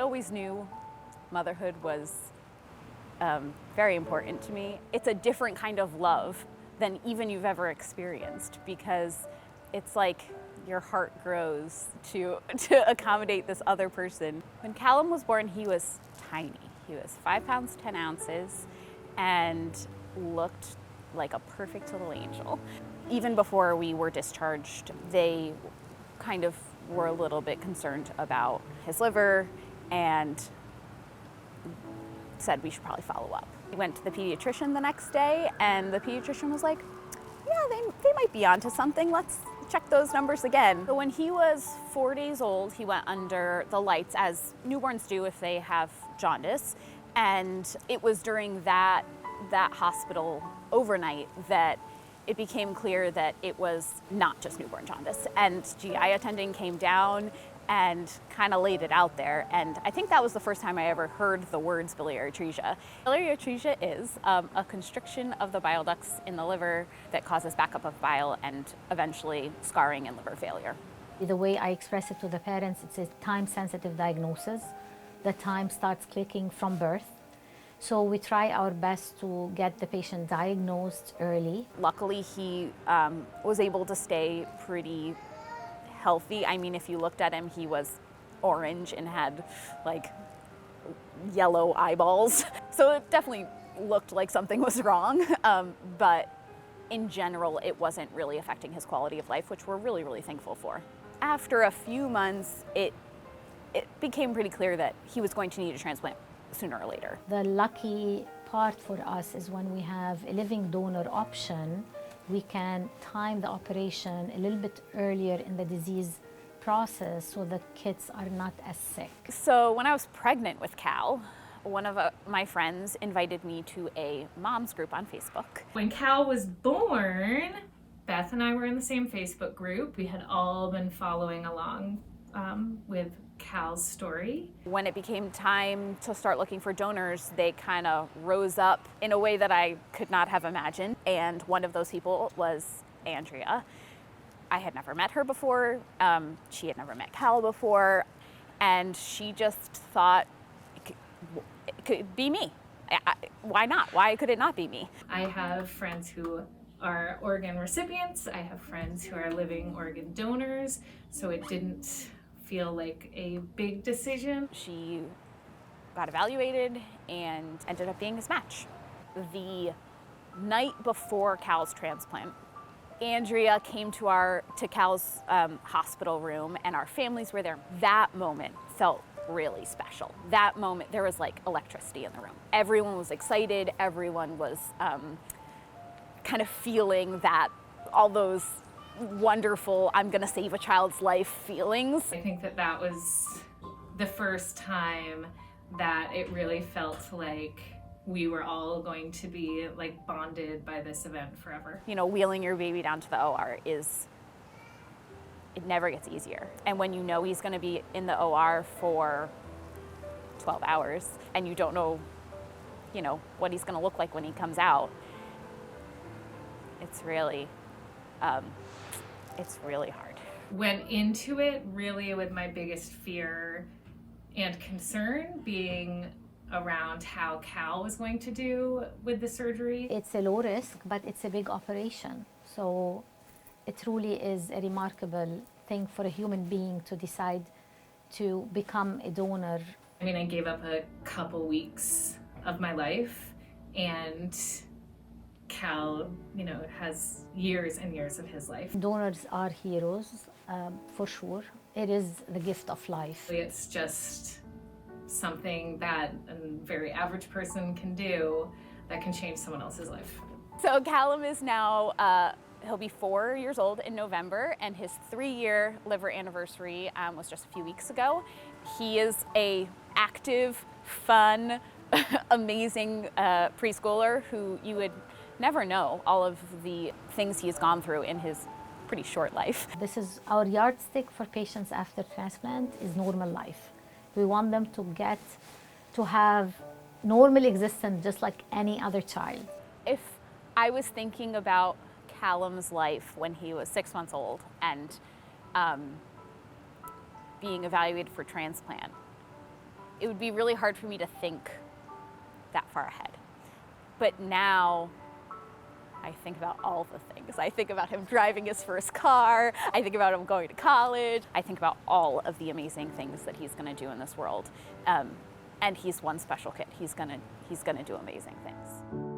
always knew motherhood was very important to me. It's a different kind of love than even you've ever experienced, because it's like your heart grows to accommodate this other person. When Callum was born, he was tiny. He was 5 pounds, 10 ounces, and looked like a perfect little angel. Even before we were discharged, they kind of were a little bit concerned about his liver and said we should probably follow up. We went to the pediatrician the next day, and the pediatrician was like, yeah, they might be onto something. Let's check those numbers again. So when he was 4 days old, he went under the lights, as newborns do if they have jaundice. And it was during that hospital overnight that it became clear that it was not just newborn jaundice. And GI attending came down and kind of laid it out there. And I think that was the first time I ever heard the words biliary atresia. Biliary atresia is a constriction of the bile ducts in the liver that causes backup of bile and eventually scarring and liver failure. The way I express it to the parents, it's a time-sensitive diagnosis. The time starts clicking from birth. So we try our best to get the patient diagnosed early. Luckily, he was able to stay pretty healthy. I mean, if you looked at him, he was orange and had like yellow eyeballs. So it definitely looked like something was wrong. But in general, it wasn't really affecting his quality of life, which we're really, really thankful for. After a few months, it became pretty clear that he was going to need a transplant sooner or later. The lucky part for us is when we have a living donor option, we can time the operation a little bit earlier in the disease process so the kids are not as sick. So when I was pregnant with Cal, one of my friends invited me to a mom's group on Facebook. When Cal was born, Beth and I were in the same Facebook group. We had all been following along with Cal's story. When it became time to start looking for donors, they kind of rose up in a way that I could not have imagined. And one of those people was Andrea. I had never met her before. She had never met Cal before. And she just thought it could be me. Why not? Why could it not be me? I have friends who are organ recipients. I have friends who are living organ donors. So it didn't feel like a big decision. She got evaluated and ended up being his match. The night before Cal's transplant, Andrea came to Cal's hospital room, and our families were there. That moment felt really special. That moment, there was like electricity in the room. Everyone was excited. Everyone was kind of feeling that, all those wonderful, I'm gonna save a child's life feelings. I think that was the first time that it really felt like we were all going to be like bonded by this event forever. You know, wheeling your baby down to the OR it never gets easier. And when you know he's gonna be in the OR for 12 hours and you don't know, what he's gonna look like when he comes out, it's really hard. Went into it really with my biggest fear and concern being around how Cal was going to do with the surgery. It's a low risk, but it's a big operation. So it truly is a remarkable thing for a human being to decide to become a donor. I mean, I gave up a couple weeks of my life, and Cal, has years and years of his life. Donors are heroes, for sure. It is the gift of life. It's just something that a very average person can do that can change someone else's life. So Callum is now, he'll be 4 years old in November, and his 3-year liver anniversary was just a few weeks ago. He is a active, fun, amazing preschooler who you would never know all of the things he's gone through in his pretty short life. This is our yardstick for patients after transplant is normal life. We want them to have normal existence just like any other child. If I was thinking about Callum's life when he was 6 months old and being evaluated for transplant, it would be really hard for me to think that far ahead. But now I think about all the things. I think about him driving his first car. I think about him going to college. I think about all of the amazing things that he's going to do in this world. And he's one special kid. He's going to do amazing things.